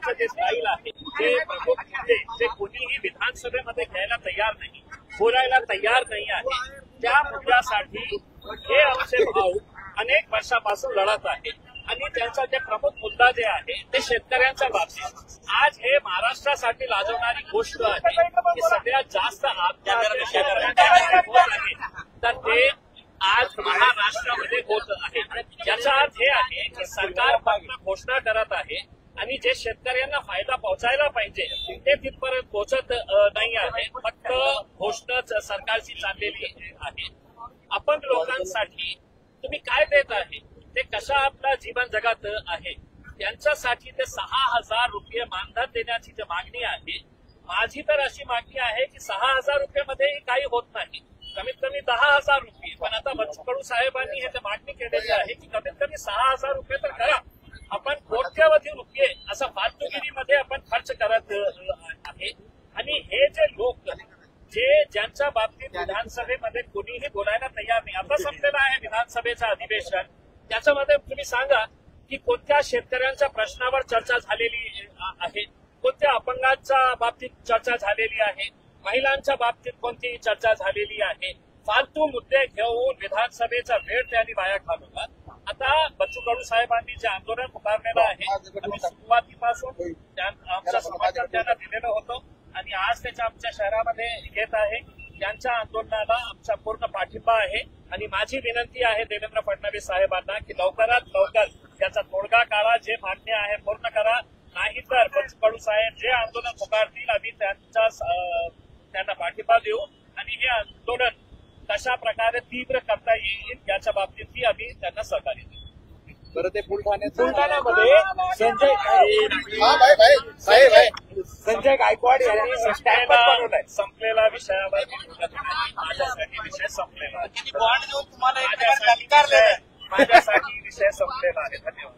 त्यांचं जे स्टाईल आहे, जे प्रमुख मुद्दे जे कोणीही विधानसभेमध्ये घ्यायला तयार नाही, बोलायला तयार नाही आहे, त्या मुद्द्यासाठी हे आमचे भाऊ अनेक वर्षापासून लढत आहेत आणि त्यांचा जे प्रमुख मुद्दा जे आहे ते शेतकऱ्यांच्या बाबतीत आज हे महाराष्ट्रासाठी लाजवणारी गोष्ट आहे की सगळ्यात जास्त आत्महत्या शेतकऱ्यांच्या होत आहे, तर ते आज महाराष्ट्रामध्ये होत आहे. याचा अर्थ हे आहे की सरकार फक्त घोषणा करत आहे आणि जे शेतकऱ्यांना फायदा पोहोचायला पाहिजे ते तिथपर्यंत पोहोचत नाही आहे. फक्त घोषणाच सरकारची चाललेली आहे. अपंग लोकांसाठी तुम्ही काय देत आहे, ते कशा आपला जीवन जगत आहे, त्यांच्यासाठी ते 6,000 रुपये मानधन देण्याची जी मागणी आहे, माझी तर अशी मागणी आहे की 6,000 रुपयामध्येही काही होत नाही, कमीत कमी 10,000 रुपये. पण आता बच्चू कडू साहेबांनी हे मागणी केलेली आहे की कमीत कमी 6,000 रुपये तर करा. आपण कोट्यवधी रुपये असं फालतूगिरीमध्ये आपण खर्च करत आहे आणि हे जे लोक ज्यांच्या बाबतीत विधानसभेमध्ये कोणीही बोलायला तयार नाही. आता संपलेलं आहे विधानसभेचं अधिवेशन, त्याच्यामध्ये तुम्ही सांगा की कोणत्या शेतकऱ्यांच्या प्रश्नावर चर्चा झालेली आहे, कोणत्या अपंगांच्या बाबतीत चर्चा झालेली आहे, महिलांच्या बाबतीत कोणती चर्चा झालेली आहे. फालतू मुद्दे घेऊन विधानसभेचा वेळ त्यांनी वाया घालवला. आता बच्चू कडू साहेबांनी जे आंदोलन पुकारलेलं आहे, आम्ही सुरुवातीपासून आमचं समर्थन त्यांना दिलेलं होतं आणि आज त्याच्या आमच्या शहरामध्ये येत आहे. त्यांच्या आंदोलनाला आमचा पूर्ण पाठिंबा आहे आणि माझी विनंती आहे देवेंद्र फडणवीस साहेबांना की लवकरात लवकर त्याचा तोडगा काढा, जे मान्य आहे पूर्ण करा, नाहीतर बच्चू कडू साहेब जे आंदोलन पुकारतील आम्ही त्यांना पाठिंबा देऊ आणि हे आंदोलन कशा प्रकारे तीव्र करता येईल याच्या बाबतीतही आम्ही त्यांना सहकार्य देऊ. बरं, ते बुलढाण्यामध्ये संजय गायकवाड यांनी संपलेला विषयावर माझ्यासाठी विषय संपलेला आहे. माझ्यासाठी विषय संपलेला आहे. धन्यवाद.